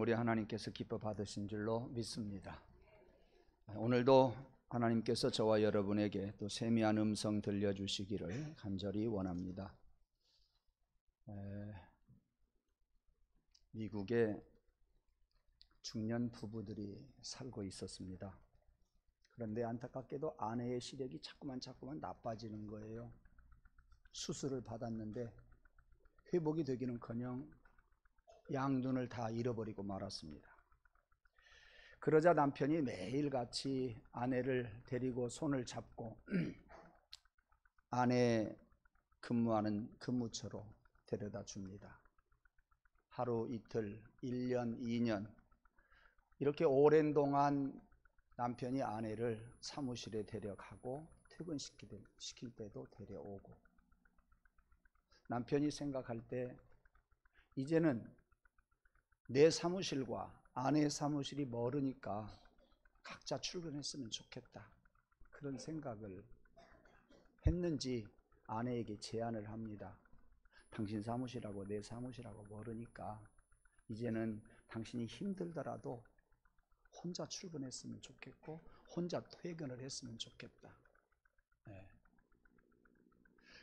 우리 하나님께서 기뻐 받으신 줄로 믿습니다. 오늘도 하나님께서 저와 여러분에게 또 세미한 음성 들려주시기를 간절히 원합니다. 미국에 중년 부부들이 살고 있었습니다. 그런데 안타깝게도 아내의 시력이 자꾸만 나빠지는 거예요. 수술을 받았는데 회복이 되기는커녕 양눈을 다 잃어버리고 말았습니다. 그러자 남편이 매일같이 아내를 데리고 손을 잡고 아내 근무하는 근무처로 데려다 줍니다. 하루 이틀, 1년, 2년 이렇게 오랜 동안 남편이 아내를 사무실에 데려가고 퇴근시킬 때도 데려오고, 남편이 생각할 때 이제는 내 사무실과 아내의 사무실이 멀으니까 각자 출근했으면 좋겠다, 그런 생각을 했는지 아내에게 제안을 합니다. 당신 사무실하고 내 사무실하고 멀으니까 이제는 당신이 힘들더라도 혼자 출근했으면 좋겠고 혼자 퇴근을 했으면 좋겠다.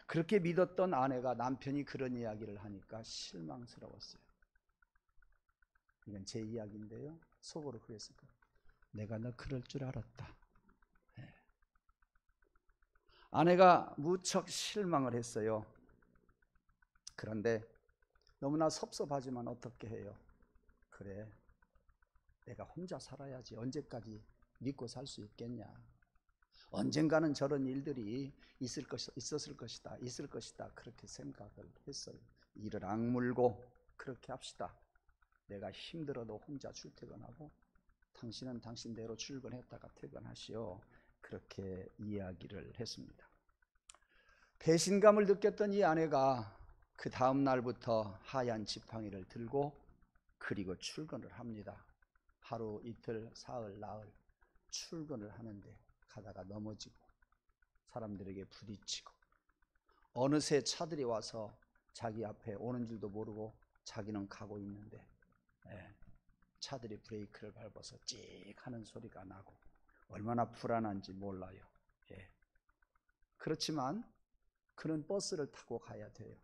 그렇게 믿었던 아내가 남편이 그런 이야기를 하니까 실망스러웠어요. 이건 제 이야기인데요, 속으로 그랬을 거예요. 내가 너 그럴 줄 알았다. 아내가 무척 실망을 했어요. 그런데 너무나 섭섭하지만 어떻게 해요? 그래, 내가 혼자 살아야지. 언제까지 믿고 살 수 있겠냐. 언젠가는 저런 일들이 있을 것이다. 그렇게 생각을 했어요. 이를 악물고 그렇게 합시다. 내가 힘들어도 혼자 출퇴근하고 당신은 당신대로 출근했다가 퇴근하시오. 그렇게 이야기를 했습니다. 배신감을 느꼈던 이 아내가 그 다음 날부터 하얀 지팡이를 들고 그리고 출근을 합니다. 하루 이틀 사흘 나흘 출근을 하는데 가다가 넘어지고 사람들에게 부딪히고, 어느새 차들이 와서 자기 앞에 오는 줄도 모르고 자기는 가고 있는데 차들이 브레이크를 밟아서 찍 하는 소리가 나고 얼마나 불안한지 몰라요. 그렇지만 그는 버스를 타고 가야 돼요.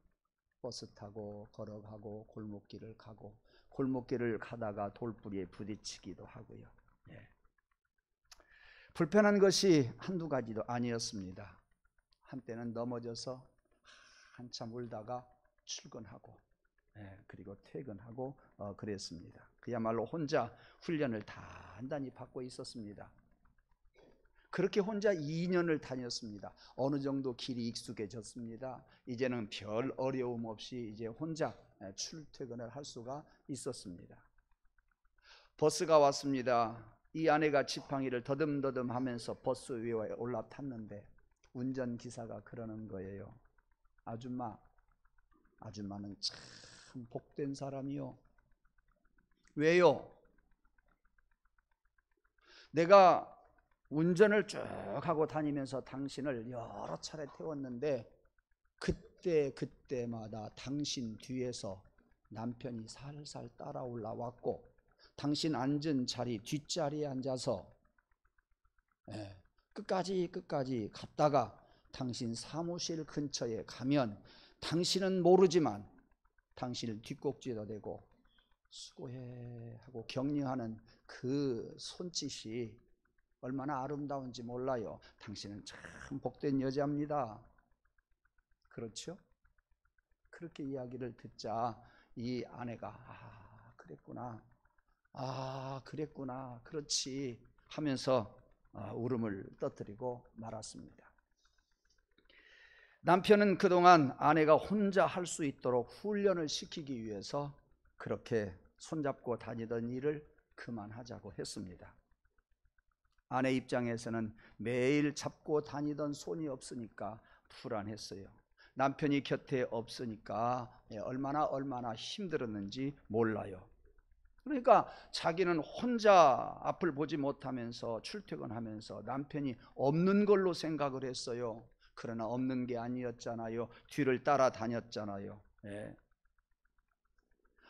버스 타고 걸어가고 골목길을 가고, 골목길을 가다가 돌부리에 부딪히기도 하고요. 불편한 것이 한두 가지도 아니었습니다. 한때는 넘어져서 한참 울다가 출근하고 그리고 퇴근하고 그랬습니다. 그야말로 혼자 훈련을 단단히 받고 있었습니다. 그렇게 혼자 2년을 다녔습니다. 어느 정도 길이 익숙해졌습니다. 이제는 별 어려움 없이 이제 혼자 출퇴근을 할 수가 있었습니다. 버스가 왔습니다. 이 아내가 지팡이를 더듬더듬 하면서 버스 위에 올라탔는데 운전기사가 그러는 거예요. 아줌마는 참 복된 사람이요. 왜요? 내가 운전을 쭉 하고 다니면서 당신을 여러 차례 태웠는데 그때마다 당신 뒤에서 남편이 살살 따라 올라왔고, 당신 앉은 자리 뒷자리에 앉아서 끝까지 갔다가 당신 사무실 근처에 가면 당신은 모르지만 당신을 뒷꼭지에다 대고 수고해 하고 격려하는 그 손짓이 얼마나 아름다운지 몰라요. 당신은 참 복된 여자입니다. 그렇죠? 그렇게 이야기를 듣자 이 아내가 그랬구나, 그렇지 하면서 울음을 터뜨리고 말았습니다. 남편은 그동안 아내가 혼자 할 수 있도록 훈련을 시키기 위해서 그렇게 손잡고 다니던 일을 그만하자고 했습니다. 아내 입장에서는 매일 잡고 다니던 손이 없으니까 불안했어요. 남편이 곁에 없으니까 얼마나 힘들었는지 몰라요. 그러니까 자기는 혼자 앞을 보지 못하면서 출퇴근하면서 남편이 없는 걸로 생각을 했어요. 그러나 없는 게 아니었잖아요. 뒤를 따라다녔잖아요.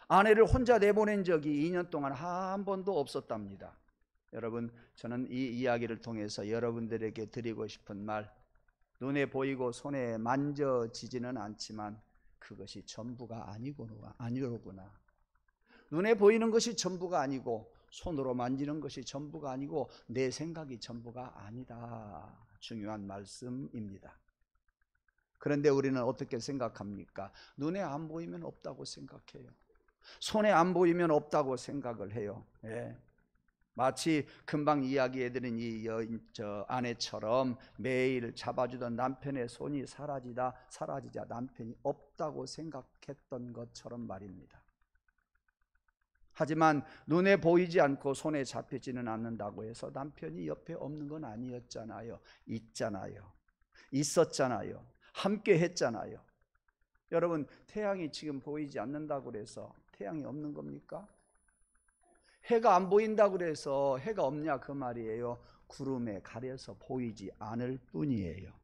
아내를 혼자 내보낸 적이 2년 동안 한 번도 없었답니다. 여러분, 저는 이 이야기를 통해서 여러분들에게 드리고 싶은 말, 눈에 보이고 손에 만져지지는 않지만 그것이 전부가 아니로구나. 눈에 보이는 것이 전부가 아니고 손으로 만지는 것이 전부가 아니고 내 생각이 전부가 아니다. 중요한 말씀입니다. 그런데 우리는 어떻게 생각합니까? 눈에 안 보이면 없다고 생각해요. 손에 안 보이면 없다고 생각을 해요. 예. 마치 금방 이야기해드린 이 아내처럼 매일 잡아주던 남편의 손이 사라지자 남편이 없다고 생각했던 것처럼 말입니다. 하지만 눈에 보이지 않고 손에 잡히지는 않는다고 해서 남편이 옆에 없는 건 아니었잖아요. 있잖아요. 있었잖아요. 함께 했잖아요. 여러분, 태양이 지금 보이지 않는다고 해서 태양이 없는 겁니까? 해가 안 보인다고 해서 해가 없냐 그 말이에요. 구름에 가려서 보이지 않을 뿐이에요.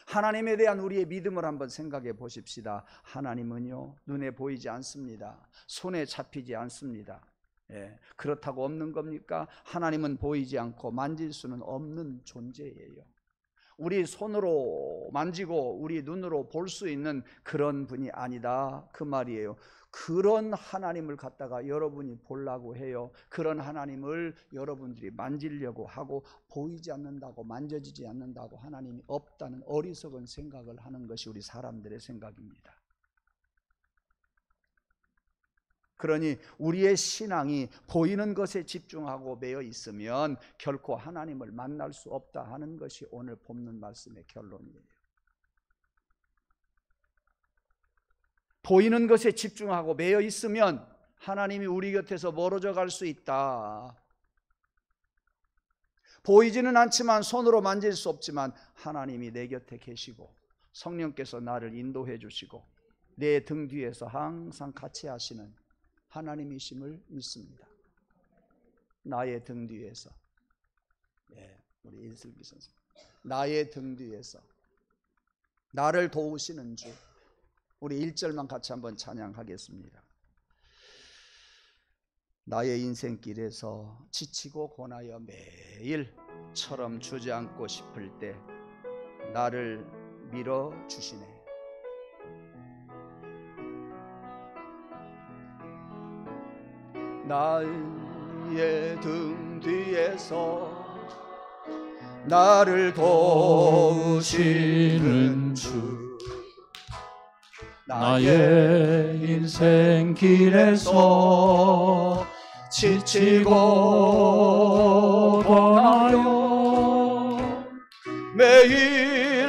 하나님에 대한 우리의 믿음을 한번 생각해 보십시다. 하나님은요, 눈에 보이지 않습니다. 손에 잡히지 않습니다. 예, 그렇다고 없는 겁니까? 하나님은 보이지 않고 만질 수는 없는 존재예요. 우리 손으로 만지고 우리 눈으로 볼 수 있는 그런 분이 아니다 그 말이에요. 그런 하나님을 갖다가 여러분이 보려고 해요. 그런 하나님을 여러분들이 만지려고 하고 보이지 않는다고, 만져지지 않는다고 하나님이 없다는 어리석은 생각을 하는 것이 우리 사람들의 생각입니다. 그러니 우리의 신앙이 보이는 것에 집중하고 매여 있으면 결코 하나님을 만날 수 없다 하는 것이 오늘 본문 말씀의 결론이에요. 보이는 것에 집중하고 매여 있으면 하나님이 우리 곁에서 멀어져 갈 수 있다. 보이지는 않지만 손으로 만질 수 없지만 하나님이 내 곁에 계시고 성령께서 나를 인도해 주시고 내 등 뒤에서 항상 같이 하시는 하나님이심을 믿습니다. 나의 등 뒤에서, 우리 인슬기 선생, 나의 등 뒤에서 나를 도우시는 주. 우리 1절만 같이 한번 찬양하겠습니다. 나의 인생길에서 지치고 고나여 매일처럼 주저앉고 싶을 때 나를 밀어주시네. 나의 등 뒤에서 나를 도우시는 주. 나의 인생 길에서 지치고 고나여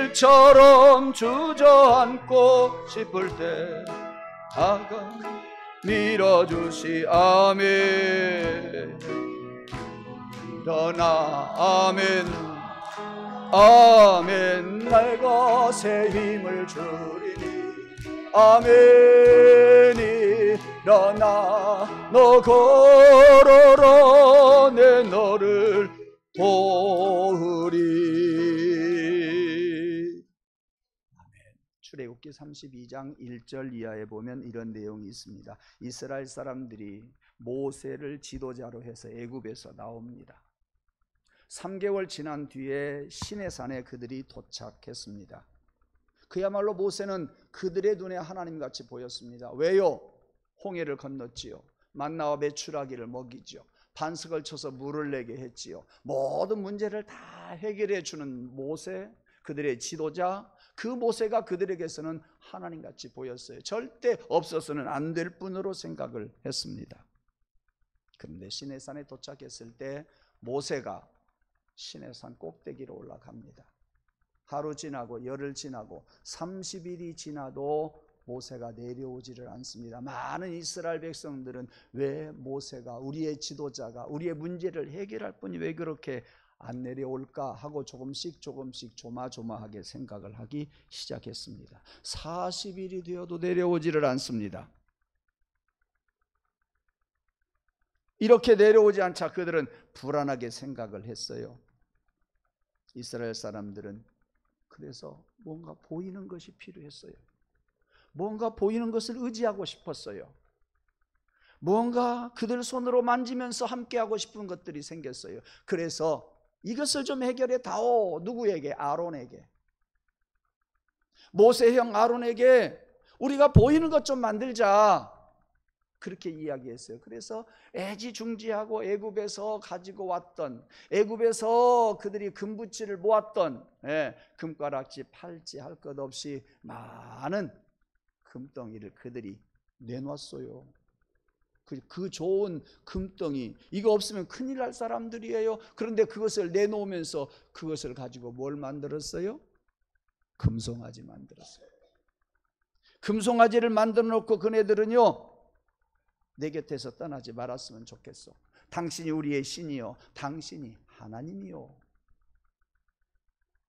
매일처럼 주저앉고 싶을 때 다가 밀어주시. 아멘. 일어나. 아멘. 아멘. 날 것에 힘을 주리니. 아멘. 일어나. 너 걸어라. 내 너를 도우리. 출애굽기 32장 1절 이하에 보면 이런 내용이 있습니다. 이스라엘 사람들이 모세를 지도자로 해서 애굽에서 나옵니다. 3개월 지난 뒤에 시내산에 그들이 도착했습니다. 그야말로 모세는 그들의 눈에 하나님같이 보였습니다. 왜요? 홍해를 건넜지요. 만나와 메추라기를 먹이죠. 반석을 쳐서 물을 내게 했지요. 모든 문제를 다 해결해 주는 모세, 그들의 지도자, 그 모세가 그들에게서는 하나님같이 보였어요. 절대 없어서는 안 될 뿐으로 생각을 했습니다. 그런데 시내산에 도착했을 때 모세가 시내산 꼭대기로 올라갑니다. 하루 지나고 열흘 지나고 30일이 지나도 모세가 내려오지를 않습니다. 많은 이스라엘 백성들은 왜 모세가, 우리의 지도자가 우리의 문제를 해결할 분이 왜 그렇게 안 내려올까 하고 조금씩 조마조마하게 생각을 하기 시작했습니다. 40일이 되어도 내려오지를 않습니다. 이렇게 내려오지 않자 그들은 불안하게 생각을 했어요. 이스라엘 사람들은 그래서 뭔가 보이는 것이 필요했어요. 뭔가 보이는 것을 의지하고 싶었어요. 뭔가 그들 손으로 만지면서 함께하고 싶은 것들이 생겼어요. 그래서 이것을 좀 해결해 다오. 누구에게? 아론에게. 모세형 아론에게 우리가 보이는 것 좀 만들자. 그렇게 이야기했어요. 그래서 애지중지하고 애굽에서 가지고 왔던, 애굽에서 그들이 금붙지를 모았던, 금가락지, 팔찌 할 것 없이 많은 금덩이를 그들이 내놨어요. 그 좋은 금덩이, 이거 없으면 큰일 날 사람들이에요. 그런데 그것을 내놓으면서 그것을 가지고 뭘 만들었어요? 금송아지 만들었어요. 금송아지를 만들어 놓고 그네들은요, 내 곁에서 떠나지 말았으면 좋겠어. 당신이 우리의 신이요, 당신이 하나님이요.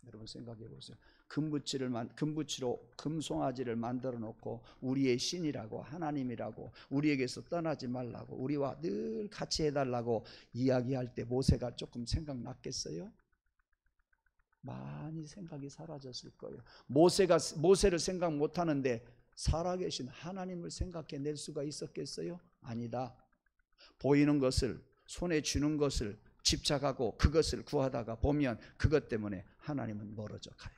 여러분 생각해 보세요. 금붙이로 금송아지를 만들어 놓고 우리의 신이라고, 하나님이라고, 우리에게서 떠나지 말라고, 우리와 늘 같이 해달라고 이야기할 때 모세가 조금 생각났겠어요? 많이 생각이 사라졌을 거예요. 모세를 생각 못하는데 살아계신 하나님을 생각해낼 수가 있었겠어요? 아니다. 보이는 것을, 손에 쥐는 것을 집착하고 그것을 구하다가 보면 그것 때문에 하나님은 멀어져 가요.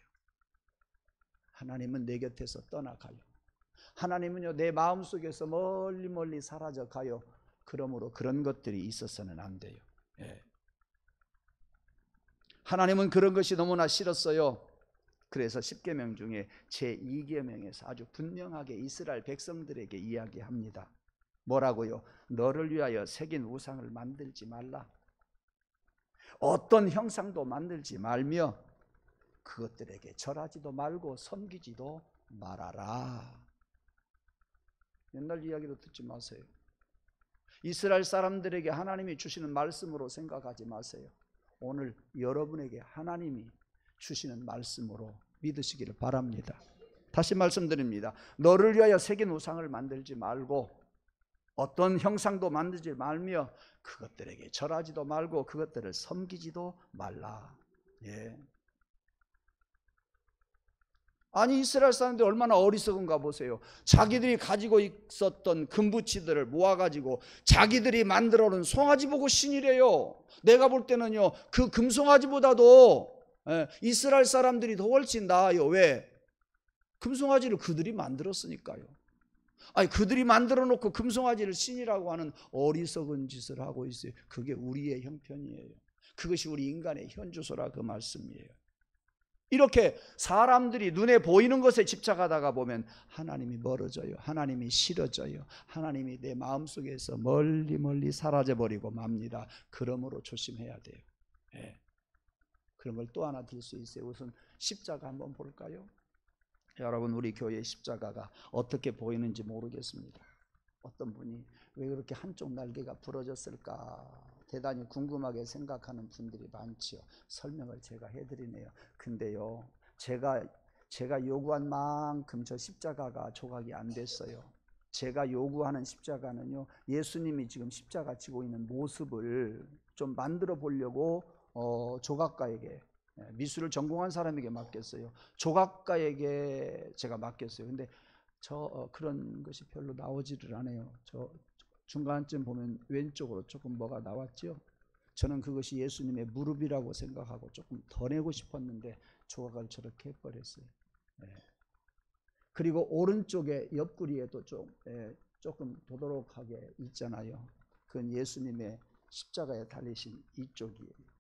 하나님은 내 곁에서 떠나가요. 하나님은요, 내 마음속에서 멀리 멀리 사라져 가요. 그러므로 그런 것들이 있어서는 안 돼요. 하나님은 그런 것이 너무나 싫었어요. 그래서 10계명 중에 제2계명에서 아주 분명하게 이스라엘 백성들에게 이야기합니다. 뭐라고요? 너를 위하여 새긴 우상을 만들지 말라. 어떤 형상도 만들지 말며 그것들에게 절하지도 말고 섬기지도 말아라. 옛날 이야기로 듣지 마세요. 이스라엘 사람들에게 하나님이 주시는 말씀으로 생각하지 마세요. 오늘 여러분에게 하나님이 주시는 말씀으로 믿으시기를 바랍니다. 다시 말씀드립니다. 너를 위하여 새긴 우상을 만들지 말고 어떤 형상도 만들지 말며 그것들에게 절하지도 말고 그것들을 섬기지도 말라. 아니, 이스라엘 사람들이 얼마나 어리석은가 보세요. 자기들이 가지고 있었던 금붙이들을 모아가지고 자기들이 만들어 놓은 송아지 보고 신이래요. 내가 볼 때는요, 그 금송아지보다도 이스라엘 사람들이 더 훨씬 나아요. 왜? 금송아지를 그들이 만들었으니까요. 아니, 그들이 만들어 놓고 금송아지를 신이라고 하는 어리석은 짓을 하고 있어요. 그게 우리의 형편이에요. 그것이 우리 인간의 현주소라 그 말씀이에요. 이렇게 사람들이 눈에 보이는 것에 집착하다가 보면 하나님이 멀어져요. 하나님이 싫어져요. 하나님이 내 마음속에서 멀리 멀리 사라져버리고 맙니다. 그러므로 조심해야 돼요. 그런 걸 또 하나 들 수 있어요. 우선 십자가 한번 볼까요? 여러분, 우리 교회 십자가가 어떻게 보이는지 모르겠습니다. 어떤 분이 왜 그렇게 한쪽 날개가 부러졌을까 대단히 궁금하게 생각하는 분들이 많지요. 설명을 제가 해드리네요. 근데요, 제가 요구한 만큼 저 십자가가 조각이 안 됐어요. 제가 요구하는 십자가는요, 예수님이 지금 십자가 지고 있는 모습을 좀 만들어 보려고 조각가에게, 미술을 전공한 사람에게 맡겼어요. 조각가에게 제가 맡겼어요. 근데 그런 것이 별로 나오지를 않아요. 중간쯤 보면 왼쪽으로 조금 뭐가 나왔죠. 저는 그것이 예수님의 무릎이라고 생각하고 조금 더 내고 싶었는데 조각을 저렇게 해버렸어요. 그리고 오른쪽에 옆구리에도 조금 도도록하게 있잖아요. 그건 예수님의 십자가에 달리신 이쪽이에요.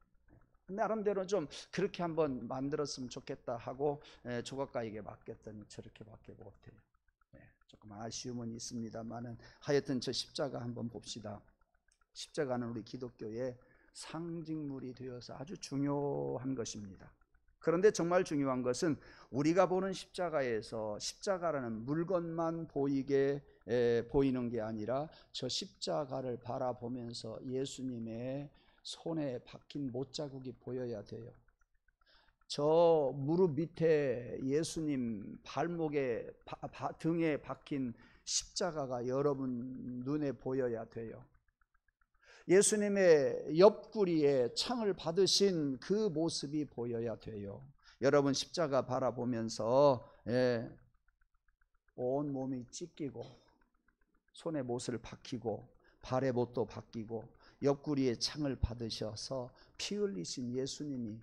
나름대로 좀 그렇게 한번 만들었으면 좋겠다 하고 조각가에게 맡겼더니 저렇게 밖에 못해요. 조금 아쉬움은 있습니다만은 하여튼 저 십자가 한번 봅시다. 십자가는 우리 기독교의 상징물이 되어서 아주 중요한 것입니다. 그런데 정말 중요한 것은 우리가 보는 십자가에서 십자가라는 물건만 보이는 게 아니라 저 십자가를 바라보면서 예수님의 손에 박힌 못자국이 보여야 돼요. 저 무릎 밑에 예수님 발목에 등에 박힌 십자가가 여러분 눈에 보여야 돼요. 예수님의 옆구리에 창을 받으신 그 모습이 보여야 돼요. 여러분 십자가 바라보면서 온 몸이 찢기고 손에 못을 박히고 발의 못도 바뀌고 옆구리에 창을 받으셔서 피 흘리신 예수님이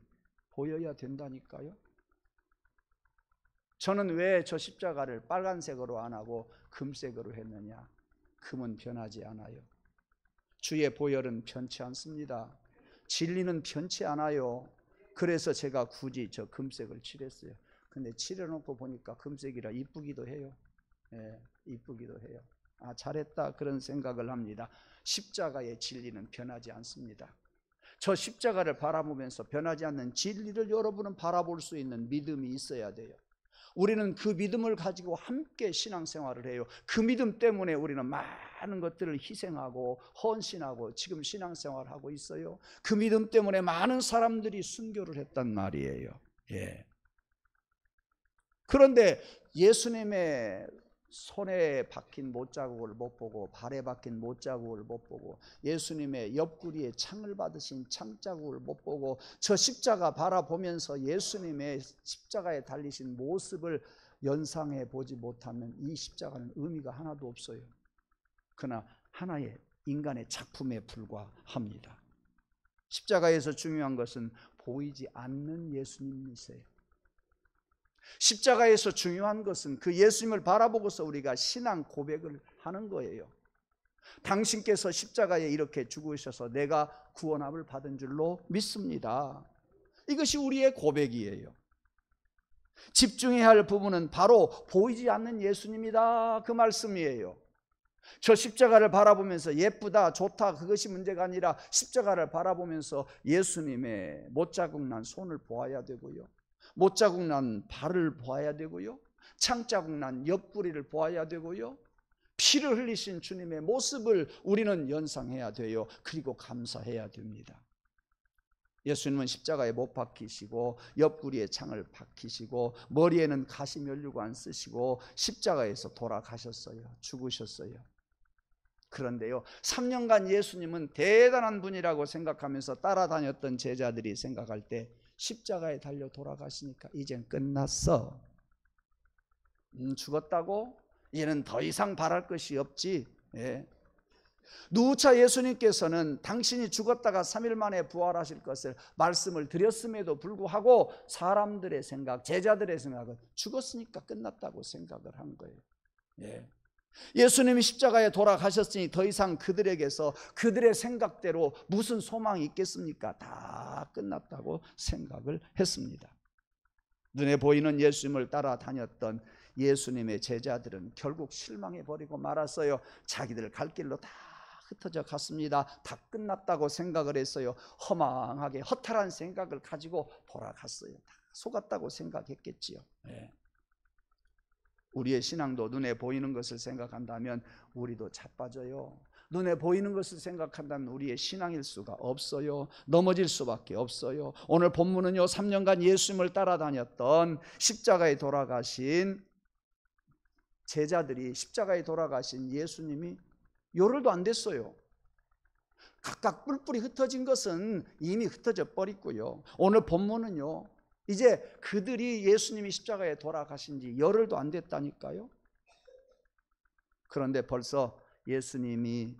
보여야 된다니까요. 저는 왜 저 십자가를 빨간색으로 안 하고 금색으로 했느냐? 금은 변하지 않아요. 주의 보혈은 변치 않습니다. 진리는 변치 않아요. 그래서 제가 굳이 저 금색을 칠했어요. 근데 칠해놓고 보니까 금색이라 이쁘기도 해요. 예, 이쁘기도 해요. 아, 잘했다 그런 생각을 합니다. 십자가의 진리는 변하지 않습니다. 저 십자가를 바라보면서 변하지 않는 진리를 여러분은 바라볼 수 있는 믿음이 있어야 돼요. 우리는 그 믿음을 가지고 함께 신앙생활을 해요. 그 믿음 때문에 우리는 많은 것들을 희생하고 헌신하고 지금 신앙생활하고 있어요. 그 믿음 때문에 많은 사람들이 순교를 했단 말이에요. 예. 그런데 예수님의 손에 박힌 못자국을 못 보고 발에 박힌 못자국을 못 보고 예수님의 옆구리에 창을 받으신 창자국을 못 보고 저 십자가 바라보면서 예수님의 십자가에 달리신 모습을 연상해 보지 못하면 이 십자가는 의미가 하나도 없어요. 그러나 하나의 인간의 작품에 불과합니다. 십자가에서 중요한 것은 보이지 않는 예수님이세요. 십자가에서 중요한 것은 그 예수님을 바라보고서 우리가 신앙 고백을 하는 거예요. 당신께서 십자가에 이렇게 죽으셔서 내가 구원함을 받은 줄로 믿습니다. 이것이 우리의 고백이에요. 집중해야 할 부분은 바로 보이지 않는 예수님이다 그 말씀이에요. 저 십자가를 바라보면서 예쁘다 좋다 그것이 문제가 아니라 십자가를 바라보면서 예수님의 못자국 난 손을 보아야 되고요, 못자국 난 발을 보아야 되고요, 창자국 난 옆구리를 보아야 되고요, 피를 흘리신 주님의 모습을 우리는 연상해야 돼요. 그리고 감사해야 됩니다. 예수님은 십자가에 못 박히시고 옆구리에 창을 박히시고 머리에는 가시면류관 쓰시고 십자가에서 돌아가셨어요. 죽으셨어요. 그런데요, 3년간 예수님은 대단한 분이라고 생각하면서 따라다녔던 제자들이 생각할 때 십자가에 달려 돌아가시니까 이젠 끝났어. 죽었다고? 이제는 더 이상 바랄 것이 없지. 예. 누차 예수님께서는 당신이 죽었다가 3일 만에 부활하실 것을 말씀을 드렸음에도 불구하고 사람들의 생각, 제자들의 생각은 죽었으니까 끝났다고 생각을 한 거예요. 예. 예수님이 십자가에 돌아가셨으니 더 이상 그들에게서 그들의 생각대로 무슨 소망이 있겠습니까? 다 끝났다고 생각을 했습니다. 눈에 보이는 예수님을 따라다녔던 예수님의 제자들은 결국 실망해버리고 말았어요. 자기들 갈 길로 다 흩어져 갔습니다. 다 끝났다고 생각을 했어요. 허망하게 허탈한 생각을 가지고 돌아갔어요. 다 속았다고 생각했겠지요. 네. 우리의 신앙도 눈에 보이는 것을 생각한다면 우리도 자빠져요. 눈에 보이는 것을 생각한다면 우리의 신앙일 수가 없어요. 넘어질 수밖에 없어요. 오늘 본문은요, 3년간 예수님을 따라다녔던 십자가에 돌아가신 제자들이 십자가에 돌아가신 예수님이 열흘도 안 됐어요. 각각 뿔뿔이 흩어진 것은 이미 흩어져 버렸고요. 오늘 본문은요, 이제 그들이 예수님이 십자가에 돌아가신 지 열흘도 안 됐다니까요. 그런데 벌써 예수님이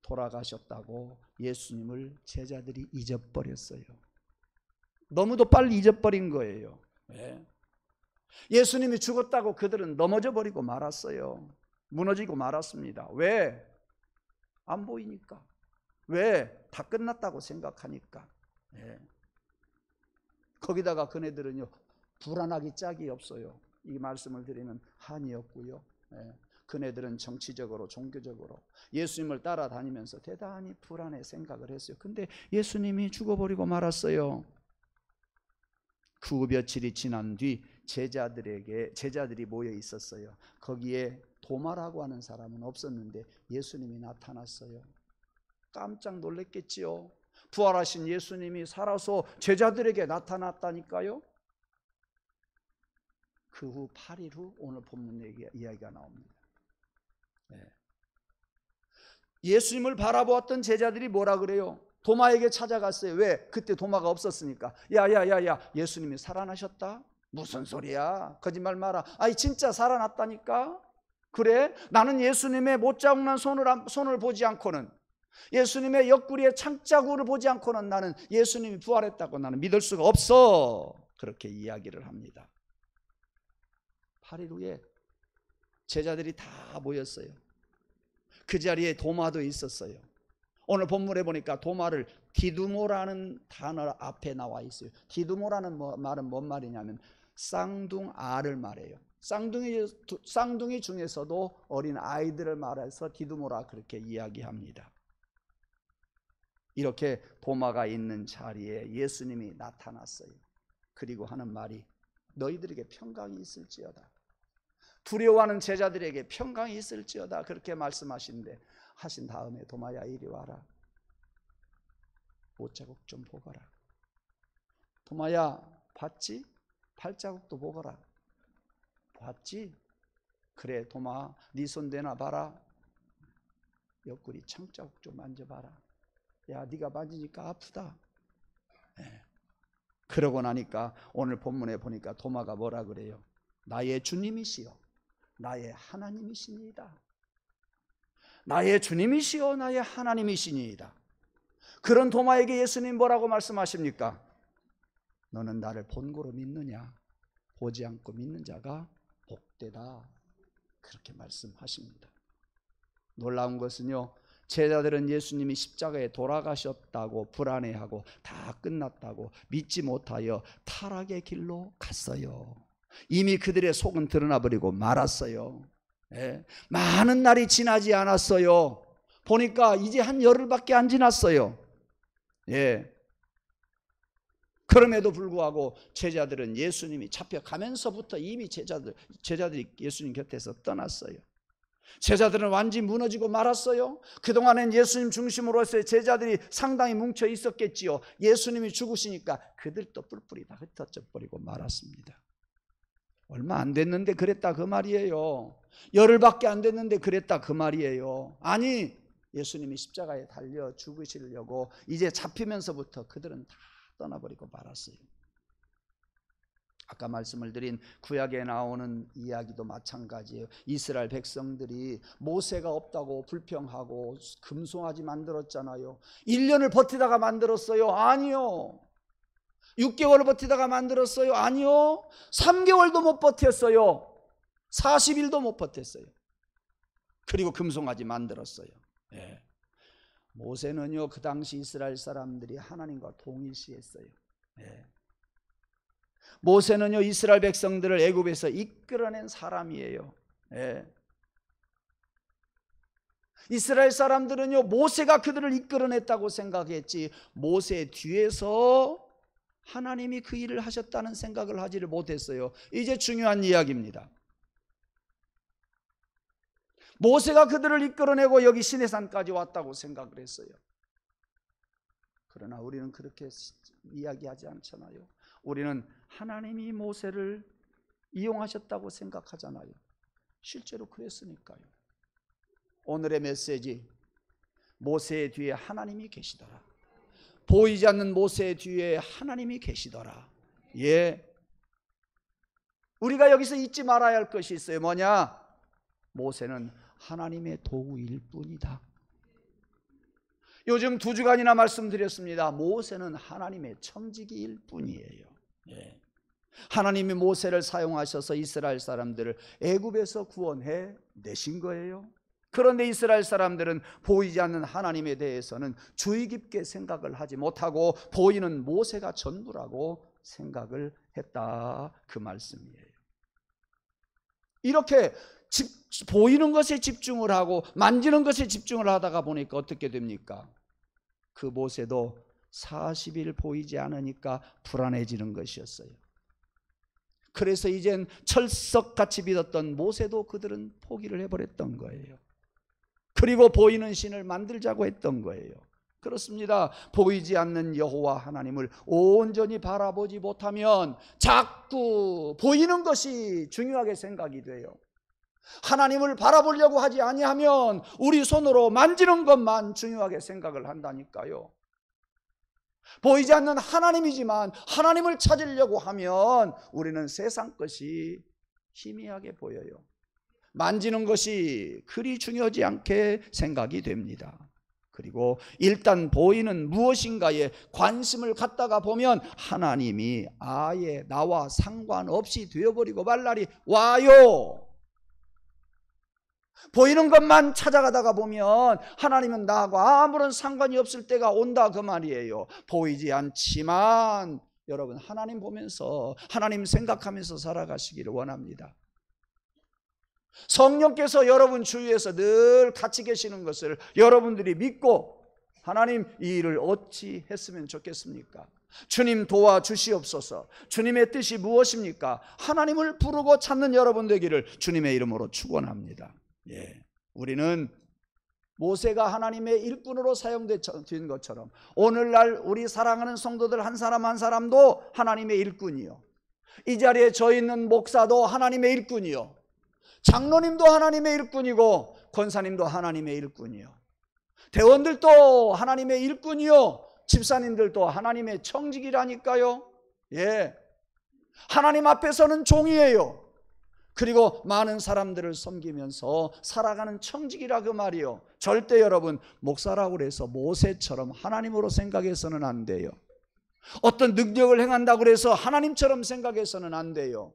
돌아가셨다고 예수님을 제자들이 잊어버렸어요. 너무도 빨리 잊어버린 거예요. 네. 예수님이 죽었다고 그들은 넘어져 버리고 말았어요. 무너지고 말았습니다. 왜? 안 보이니까. 왜? 다 끝났다고 생각하니까. 네. 거기다가 그네들은요, 불안하기 짝이 없어요. 이 말씀을 드리는 한이 없고요. 네. 그네들은 정치적으로 종교적으로 예수님을 따라다니면서 대단히 불안해 생각을 했어요. 근데 예수님이 죽어버리고 말았어요. 그 며칠이 지난 뒤 제자들이 모여 있었어요. 거기에 도마라고 하는 사람은 없었는데 예수님이 나타났어요. 깜짝 놀랐겠지요. 부활하신 예수님이 살아서 제자들에게 나타났다니까요. 그 후 8일 후 오늘 본문 이야기가 나옵니다. 네. 예수님을 바라보았던 제자들이 뭐라 그래요? 도마에게 찾아갔어요. 왜? 그때 도마가 없었으니까. 야야야야, 예수님이 살아나셨다? 무슨 소리야? 거짓말 마라. 아니 진짜 살아났다니까? 그래? 나는 예수님의 못자국난 손을 보지 않고는, 예수님의 옆구리에 창자국을 보지 않고는 나는 예수님이 부활했다고 나는 믿을 수가 없어. 그렇게 이야기를 합니다. 8일 후에 제자들이 다 모였어요. 그 자리에 도마도 있었어요. 오늘 본문에 보니까 도마를 디두모라는 단어 앞에 나와 있어요. 디두모라는 말은 뭔 말이냐면 쌍둥아를 말해요. 쌍둥이 중에서도 어린 아이들을 말해서 디두모라 그렇게 이야기합니다. 이렇게 도마가 있는 자리에 예수님이 나타났어요. 그리고 하는 말이 너희들에게 평강이 있을지어다. 두려워하는 제자들에게 평강이 있을지어다 그렇게 말씀하신데, 하신 다음에 도마야 이리 와라. 못자국 좀 보거라. 도마야 봤지? 발자국도 보거라. 봤지? 그래 도마 네 손 대나 봐라. 옆구리 창자국 좀 만져봐라. 야 네가 만지니까 아프다. 네. 그러고 나니까 오늘 본문에 보니까 도마가 뭐라 그래요? 나의 주님이시여 나의 하나님이시니이다. 나의 주님이시여 나의 하나님이시니이다. 그런 도마에게 예수님 뭐라고 말씀하십니까? 너는 나를 본고로 믿느냐? 보지 않고 믿는 자가 복되다. 그렇게 말씀하십니다. 놀라운 것은요, 제자들은 예수님이 십자가에 돌아가셨다고 불안해하고 다 끝났다고 믿지 못하여 타락의 길로 갔어요. 이미 그들의 속은 드러나버리고 말았어요. 예. 많은 날이 지나지 않았어요. 보니까 이제 한 열흘밖에 안 지났어요. 예. 그럼에도 불구하고 제자들은 예수님이 잡혀가면서부터 이미 제자들이 예수님 곁에서 떠났어요. 제자들은 완전히 무너지고 말았어요. 그동안엔 예수님 중심으로서의 제자들이 상당히 뭉쳐 있었겠지요. 예수님이 죽으시니까 그들도 뿔뿔이 다 흩어져 버리고 말았습니다. 얼마 안 됐는데 그랬다 그 말이에요. 열흘밖에 안 됐는데 그랬다 그 말이에요. 아니, 예수님이 십자가에 달려 죽으시려고 이제 잡히면서부터 그들은 다 떠나버리고 말았어요. 아까 말씀을 드린 구약에 나오는 이야기도 마찬가지예요. 이스라엘 백성들이 모세가 없다고 불평하고 금송아지 만들었잖아요. 1년을 버티다가 만들었어요? 아니요. 6개월을 버티다가 만들었어요? 아니요. 3개월도 못 버텼어요. 40일도 못 버텼어요. 그리고 금송아지 만들었어요. 예. 모세는요, 그 당시 이스라엘 사람들이 하나님과 동일시했어요. 예. 모세는요, 이스라엘 백성들을 애굽에서 이끌어낸 사람이에요. 예. 이스라엘 사람들은요, 모세가 그들을 이끌어냈다고 생각했지, 모세 뒤에서 하나님이 그 일을 하셨다는 생각을 하지를 못했어요. 이제 중요한 이야기입니다. 모세가 그들을 이끌어내고 여기 시내산까지 왔다고 생각을 했어요. 그러나 우리는 그렇게 이야기하지 않잖아요. 우리는 하나님이 모세를 이용하셨다고 생각하잖아요. 실제로 그랬으니까요. 오늘의 메시지, 모세의 뒤에 하나님이 계시더라. 보이지 않는 모세의 뒤에 하나님이 계시더라. 예. 우리가 여기서 잊지 말아야 할 것이 있어요. 뭐냐? 모세는 하나님의 도구일 뿐이다. 요즘 2주간이나 말씀드렸습니다. 모세는 하나님의 청지기일 뿐이에요. 예. 하나님이 모세를 사용하셔서 이스라엘 사람들을 애굽에서 구원해 내신 거예요. 그런데 이스라엘 사람들은 보이지 않는 하나님에 대해서는 주의 깊게 생각을 하지 못하고 보이는 모세가 전부라고 생각을 했다, 그 말씀이에요. 이렇게 보이는 것에 집중을 하고 만지는 것에 집중을 하다가 보니까 어떻게 됩니까? 그 모세도 40일 보이지 않으니까 불안해지는 것이었어요. 그래서 이젠 철석같이 믿었던 모세도 그들은 포기를 해버렸던 거예요. 그리고 보이는 신을 만들자고 했던 거예요. 그렇습니다. 보이지 않는 여호와 하나님을 온전히 바라보지 못하면 자꾸 보이는 것이 중요하게 생각이 돼요. 하나님을 바라보려고 하지 아니하면 우리 손으로 만지는 것만 중요하게 생각을 한다니까요. 보이지 않는 하나님이지만 하나님을 찾으려고 하면 우리는 세상 것이 희미하게 보여요. 만지는 것이 그리 중요하지 않게 생각이 됩니다. 그리고 일단 보이는 무엇인가에 관심을 갖다가 보면 하나님이 아예 나와 상관없이 되어버리고 말 날이 와요. 보이는 것만 찾아가다가 보면 하나님은 나하고 아무런 상관이 없을 때가 온다 그 말이에요. 보이지 않지만 여러분 하나님 보면서 하나님 생각하면서 살아가시기를 원합니다. 성령께서 여러분 주위에서 늘 같이 계시는 것을 여러분들이 믿고 하나님 이 일을 어찌 했으면 좋겠습니까? 주님 도와주시옵소서. 주님의 뜻이 무엇입니까? 하나님을 부르고 찾는 여러분 되기를 주님의 이름으로 축원합니다. 우리는 모세가 하나님의 일꾼으로 사용된 것처럼 오늘날 우리 사랑하는 성도들 한 사람 한 사람도 하나님의 일꾼이요, 이 자리에 저 있는 목사도 하나님의 일꾼이요, 장로님도 하나님의 일꾼이고 권사님도 하나님의 일꾼이요, 대원들도 하나님의 일꾼이요, 집사님들도 하나님의 청직이라니까요. 하나님 앞에서는 종이에요. 그리고 많은 사람들을 섬기면서 살아가는 청직이라 그 말이요. 절대 여러분 목사라고 해서 모세처럼 하나님으로 생각해서는 안 돼요. 어떤 능력을 행한다고 해서 하나님처럼 생각해서는 안 돼요.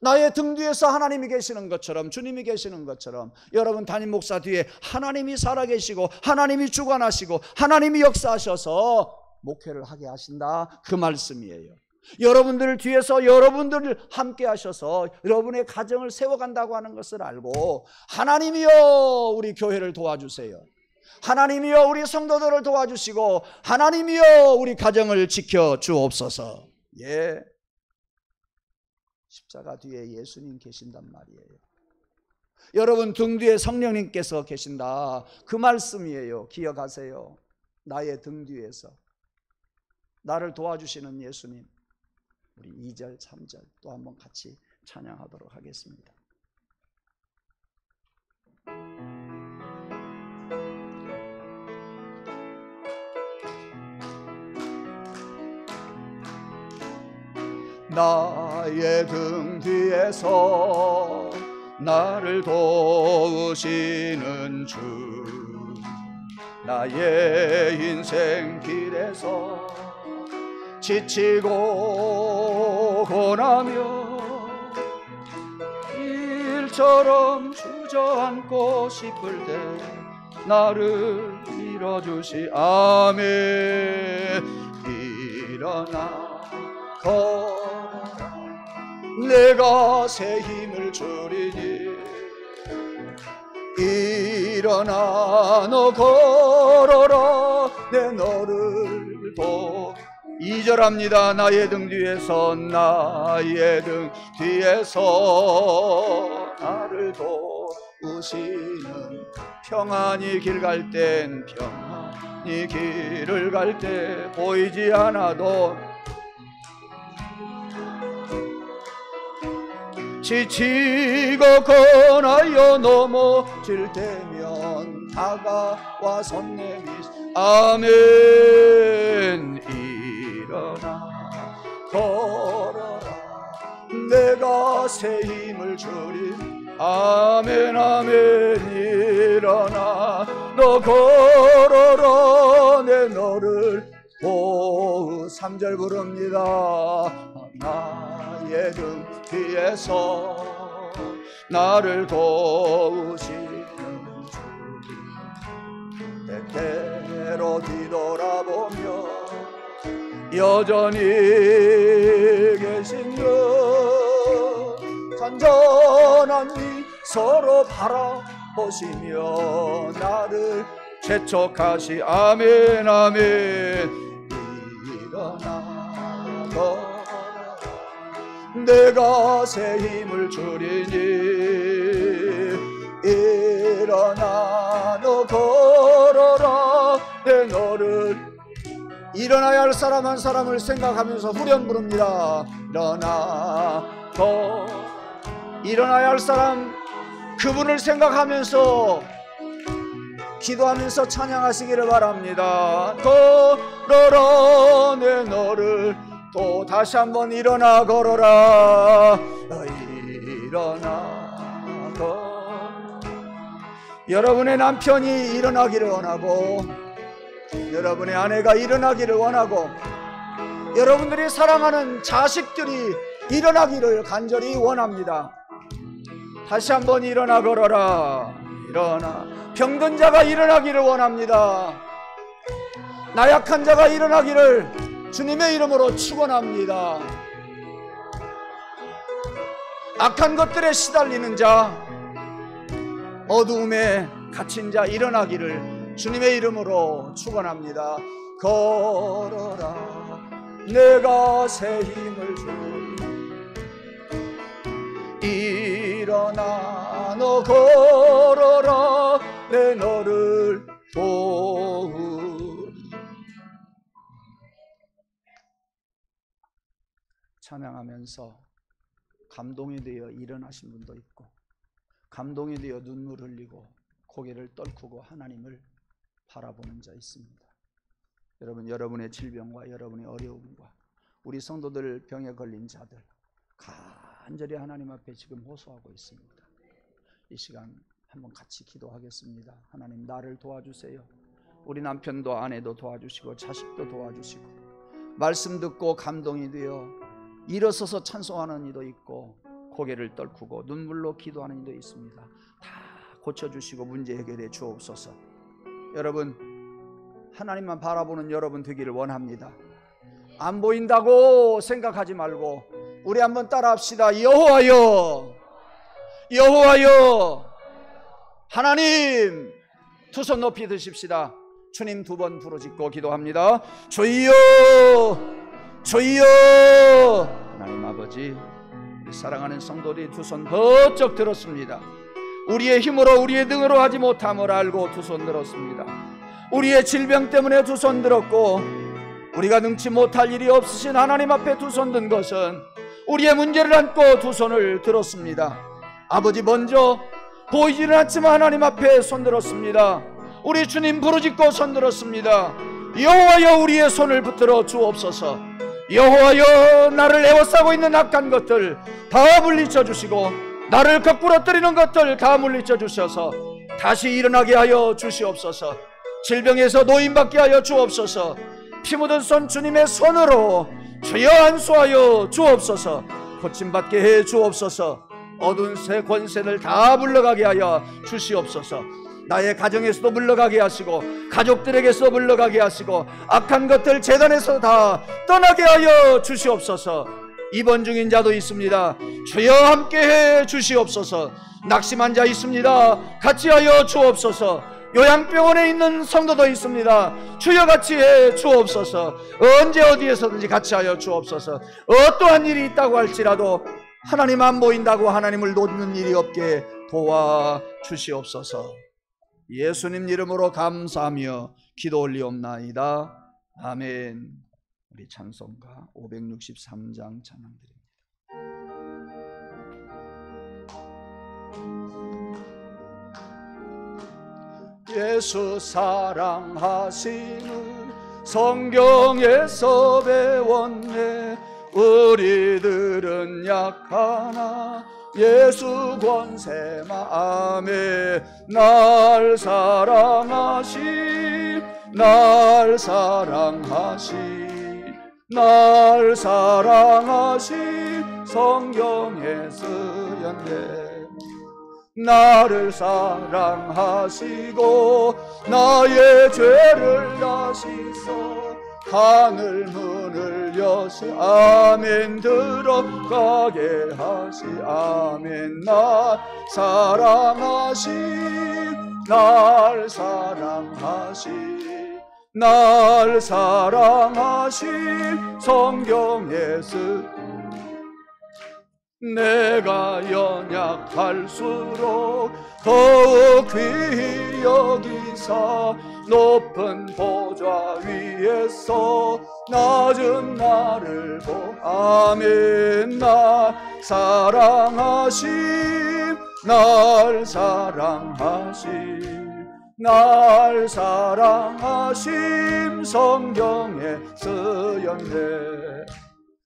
나의 등 뒤에서 하나님이 계시는 것처럼, 주님이 계시는 것처럼 여러분 담임 목사 뒤에 하나님이 살아계시고 하나님이 주관하시고 하나님이 역사하셔서 목회를 하게 하신다 그 말씀이에요. 여러분들 뒤에서 여러분들을 함께 하셔서 여러분의 가정을 세워간다고 하는 것을 알고 하나님이여 우리 교회를 도와주세요, 하나님이여 우리 성도들을 도와주시고 하나님이여 우리 가정을 지켜주옵소서. 십자가 뒤에 예수님 계신단 말이에요. 여러분 등 뒤에 성령님께서 계신다 그 말씀이에요. 기억하세요. 나의 등 뒤에서 나를 도와주시는 예수님. 우리 2절 3절 또 한번 같이 찬양하도록 하겠습니다. 나의 등 뒤에서 나를 도우시는 주, 나의 인생 길에서 지치고 고나며 일처럼 주저앉고 싶을 때 나를 밀어주시. 아멘. 일어나 걸어라, 내가 새 힘을 주리니. 일어나 너 걸어라, 내 너를 도. 2절합니다. 나의 등 뒤에서, 나의 등 뒤에서 나를 도우시는, 평안히 길 갈 땐, 평안히 길을 갈 때 보이지 않아도 지치고 고나여 넘어질 때면 다가와 손 내미. 아멘. 일어나 걸어라, 내가 새 힘을 주리. 아멘 아멘. 일어나 너 걸어라, 내 너를 도우. 3절 부릅니다. 나의 등 뒤에서 나를 도우시는 주, 때때로 뒤돌아보며 여전히 계신 그 잔잔한 미소로 바라보시며 나를 재촉하시. 아멘 아멘. 일어나 걸어라, 내가 새 힘을 주리니. 일어나 너 걸어라, 내 너를. 일어나야 할 사람 한 사람을 생각하면서 후렴 부릅니다. 일어나야 할 사람, 그분을 생각하면서 기도하면서 찬양하시기를 바랍니다. 걸어라, 내 너를. 또 다시 한번 일어나 걸어라, 일어나 여러분의 남편이 일어나기를 원하고, 여러분의 아내가 일어나기를 원하고, 여러분들이 사랑하는 자식들이 일어나기를 간절히 원합니다. 다시 한번 일어나 걸어라. 일어나. 병든 자가 일어나기를 원합니다. 나약한 자가 일어나기를 주님의 이름으로 축원합니다. 악한 것들에 시달리는 자, 어두움에 갇힌 자 일어나기를 주님의 이름으로 축원합니다. 걸어라, 내가 새 힘을 주리. 일어나 너 걸어라, 내 너를 도우리. 찬양하면서 감동이 되어 일어나신 분도 있고, 감동이 되어 눈물 흘리고 고개를 떨구고 하나님을 바라보는 자 있습니다. 여러분, 여러분의 질병과 여러분의 어려움과 우리 성도들 병에 걸린 자들 간절히 하나님 앞에 지금 호소하고 있습니다. 이 시간 한번 같이 기도하겠습니다. 하나님, 나를 도와주세요. 우리 남편도 아내도 도와주시고 자식도 도와주시고, 말씀 듣고 감동이 되어 일어서서 찬송하는 이도 있고, 고개를 떨구고 눈물로 기도하는 이도 있습니다. 다 고쳐주시고 문제 해결해 주옵소서. 여러분, 하나님만 바라보는 여러분 되기를 원합니다. 안 보인다고 생각하지 말고 우리 한번 따라합시다. 여호와여, 여호와여. 하나님, 두 손 높이 드십시다. 주님 두 번 부르짖고 기도합니다. 주여, 주여. 하나님 아버지, 우리 사랑하는 성도들이 두 손 번쩍 들었습니다. 우리의 힘으로 우리의 능으로 하지 못함을 알고 두 손 들었습니다. 우리의 질병 때문에 두 손 들었고, 우리가 능치 못할 일이 없으신 하나님 앞에 두 손 든 것은 우리의 문제를 안고 두 손을 들었습니다. 아버지, 먼저 보이지는 않지만 하나님 앞에 손 들었습니다. 우리 주님 부르짖고 손 들었습니다. 여호와여, 우리의 손을 붙들어 주옵소서. 여호와여, 나를 에워싸고 있는 악한 것들 다 물리쳐 주시고, 나를 거꾸러뜨리는 것들 다 물리쳐 주셔서 다시 일어나게 하여 주시옵소서. 질병에서 노인받게 하여 주옵소서. 피 묻은 손 주님의 손으로 주여 안수하여 주옵소서. 고침받게 해 주옵소서. 어두운 새 권세를 다 물러가게 하여 주시옵소서. 나의 가정에서도 물러가게 하시고, 가족들에게서 물러가게 하시고, 악한 것들 재단에서 다 떠나게 하여 주시옵소서. 입원 중인 자도 있습니다. 주여 함께해 주시옵소서. 낙심한 자 있습니다. 같이 하여 주옵소서. 요양병원에 있는 성도도 있습니다. 주여 같이 해 주옵소서. 언제 어디에서든지 같이 하여 주옵소서. 어떠한 일이 있다고 할지라도 하나님 안 보인다고 하나님을 놓는 일이 없게 도와 주시옵소서. 예수님 이름으로 감사하며 기도 올리옵나이다. 아멘. 우리 찬송가 563장 찬양드립니다. 예수 사랑하심을 성경에서 배웠네. 우리들은 약하나 예수 권세 마음에 날 사랑하심, 날 사랑하심, 날 사랑하심 성경에 쓰였네. 나를 사랑하시고 나의 죄를 다시소 하늘 문을 여시 아멘 들어가게 하시 아멘. 날 사랑하시 날 사랑하시 날 사랑하시 성경에 쓰 내가 연약할수록 더욱 귀히 여기사 높은 보좌 위에서 낮은 나를 아멘. 날 사랑하심 날 사랑하심 날 사랑하심 성경에 쓰였네.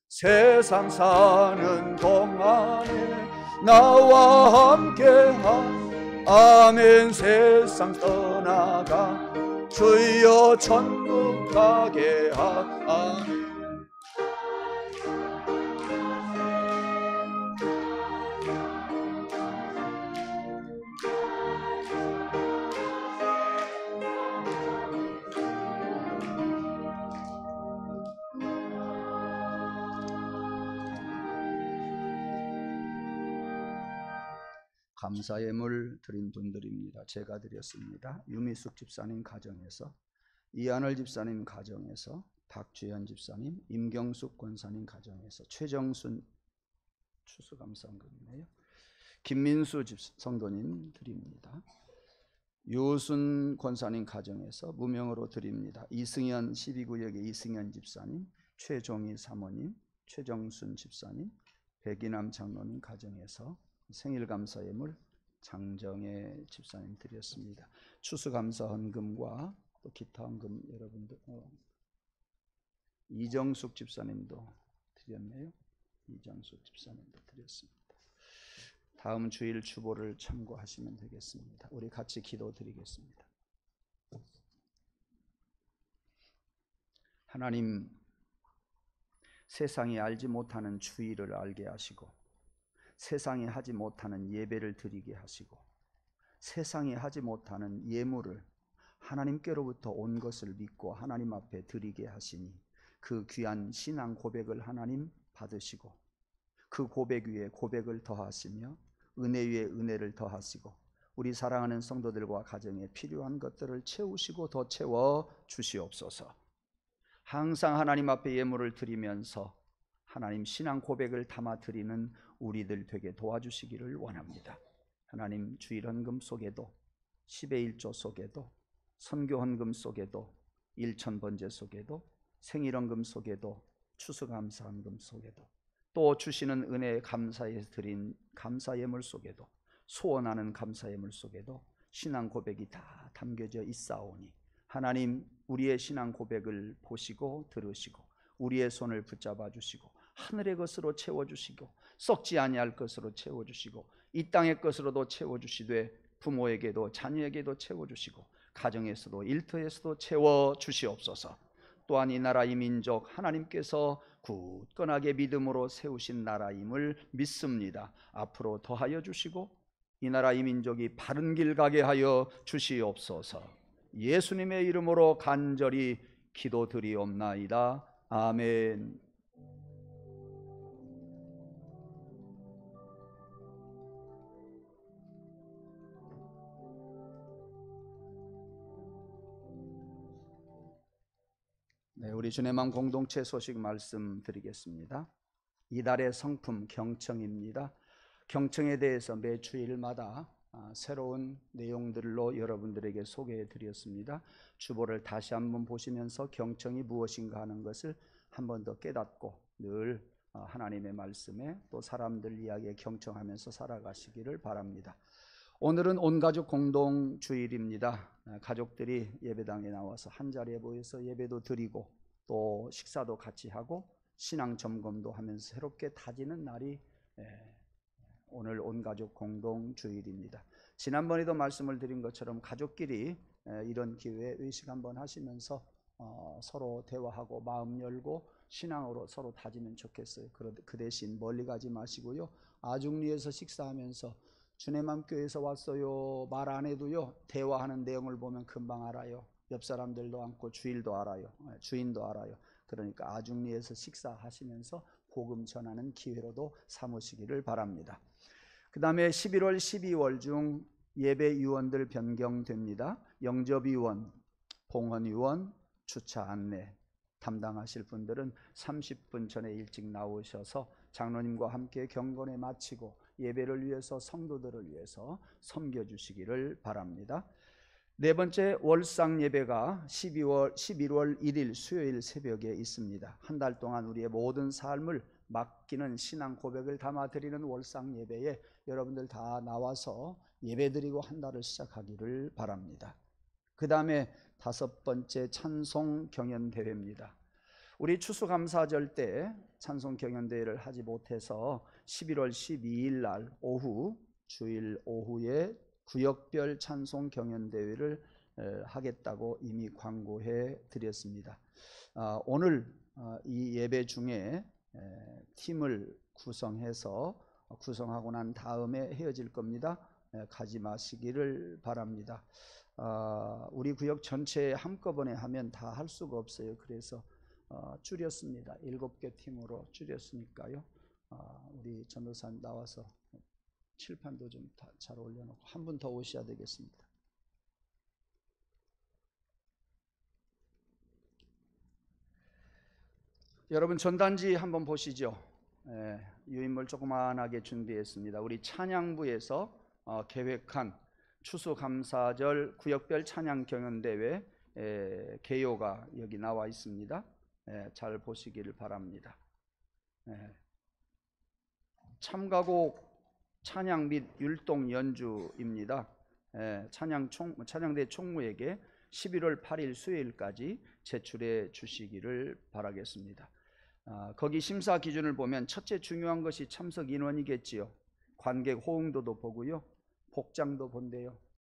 세상 사는 동안에 나와 함께한 아멘. 세상 떠나가 주여 천국 가게 하라. 감사 예물 드린 분들입니다. 제가 드렸습니다. 유미숙 집사님 가정에서, 이한월 집사님 가정에서, 박주현 집사님, 임경숙 권사님 가정에서, 최정순 추수감사금이네요. 김민수 성도님 드립니다. 유순 권사님 가정에서 무명으로 드립니다. 이승현 12구역의 이승현 집사님, 최종희 사모님, 최정순 집사님, 백이남 장로님 가정에서 생일감사 예물 장정혜 집사님 드렸습니다. 추수감사 헌금과 또 기타 헌금 여러분들, 이정숙 집사님도 드렸네요. 이정숙 집사님도 드렸습니다. 다음 주일 주보를 참고하시면 되겠습니다. 우리 같이 기도드리겠습니다. 하나님, 세상이 알지 못하는 주일을 알게 하시고, 세상이 하지 못하는 예배를 드리게 하시고, 세상이 하지 못하는 예물을 하나님께로부터 온 것을 믿고 하나님 앞에 드리게 하시니, 그 귀한 신앙 고백을 하나님 받으시고, 그 고백 위에 고백을 더하시며 은혜 위에 은혜를 더하시고, 우리 사랑하는 성도들과 가정에 필요한 것들을 채우시고 더 채워 주시옵소서. 항상 하나님 앞에 예물을 드리면서 하나님 신앙 고백을 담아 드리는 우리들 되게 도와주시기를 원합니다. 하나님, 주일 헌금 속에도, 10의 1조 속에도, 선교 헌금 속에도, 일천 번제 속에도, 생일 헌금 속에도, 추수감사 헌금 속에도, 또 주시는 은혜에 감사해서 드린 감사 예물 속에도, 소원하는 감사 예물 속에도 신앙 고백이 다 담겨져 있사오니, 하나님, 우리의 신앙 고백을 보시고 들으시고 우리의 손을 붙잡아 주시고 하늘의 것으로 채워주시고 썩지 아니할 것으로 채워주시고 이 땅의 것으로도 채워주시되 부모에게도 자녀에게도 채워주시고 가정에서도 일터에서도 채워주시옵소서. 또한 이 나라 이 민족 하나님께서 굳건하게 믿음으로 세우신 나라임을 믿습니다. 앞으로 더하여 주시고 이 나라 이 민족이 바른 길 가게 하여 주시옵소서. 예수님의 이름으로 간절히 기도드리옵나이다. 아멘. 네, 우리 주의 마음 공동체 소식 말씀드리겠습니다. 이달의 성품 경청입니다. 경청에 대해서 매 주일마다 새로운 내용들로 여러분들에게 소개해 드렸습니다. 주보를 다시 한번 보시면서 경청이 무엇인가 하는 것을 한 번 더 깨닫고 늘 하나님의 말씀에 또 사람들 이야기에 경청하면서 살아가시기를 바랍니다. 오늘은 온가족 공동 주일입니다. 가족들이 예배당에 나와서 한자리에 모여서 예배도 드리고 또 식사도 같이 하고 신앙 점검도 하면서 새롭게 다지는 날이 오늘 온가족 공동 주일입니다. 지난번에도 말씀을 드린 것처럼 가족끼리 이런 기회에 의식 한번 하시면서 서로 대화하고 마음 열고 신앙으로 서로 다지면 좋겠어요. 그 대신 멀리 가지 마시고요, 아중리에서 식사하면서 주내맘교회에서 왔어요 말 안 해도요, 대화하는 내용을 보면 금방 알아요. 옆 사람들도 않고 주일도 알아요, 주인도 알아요. 그러니까 아중리에서 식사하시면서 복음 전하는 기회로도 삼으시기를 바랍니다. 그 다음에 11월 12월 중 예배 유언들 변경됩니다. 영접유언, 봉헌유언, 주차 안내 담당하실 분들은 30분 전에 일찍 나오셔서 장로님과 함께 경건에 마치고 예배를 위해서 성도들을 위해서 섬겨주시기를 바랍니다. 네 번째, 월상 예배가 11월 1일 수요일 새벽에 있습니다. 한 달 동안 우리의 모든 삶을 맡기는 신앙 고백을 담아드리는 월상 예배에 여러분들 다 나와서 예배드리고 한 달을 시작하기를 바랍니다. 그 다음에 다섯 번째, 찬송 경연대회입니다. 우리 추수감사절 때 찬송 경연대회를 하지 못해서 11월 12일 날 오후, 주일 오후에 구역별 찬송 경연 대회를 하겠다고 이미 광고해 드렸습니다. 오늘 이 예배 중에 팀을 구성하고 난 다음에 헤어질 겁니다. 가지 마시기를 바랍니다. 우리 구역 전체에 한꺼번에 하면 다 할 수가 없어요. 그래서 줄였습니다. 7개 팀으로 줄였으니까요. 우리 전도사님 나와서 칠판도 좀 잘 올려놓고 한 분 더 오셔야 되겠습니다. 여러분 전단지 한번 보시죠. 유인물 조그만하게 준비했습니다. 우리 찬양부에서 계획한 추수감사절 구역별 찬양 경연대회 개요가 여기 나와 있습니다. 잘 보시기를 바랍니다. 참가곡 찬양 및 율동 연주입니다. 찬양대 총무에게 11월 8일 수요일까지 제출해 주시기를 바라겠습니다. 거기 심사 기준을 보면 첫째 중요한 것이 참석 인원이겠지요. 관객 호응도도 보고요. 복장도 본대요.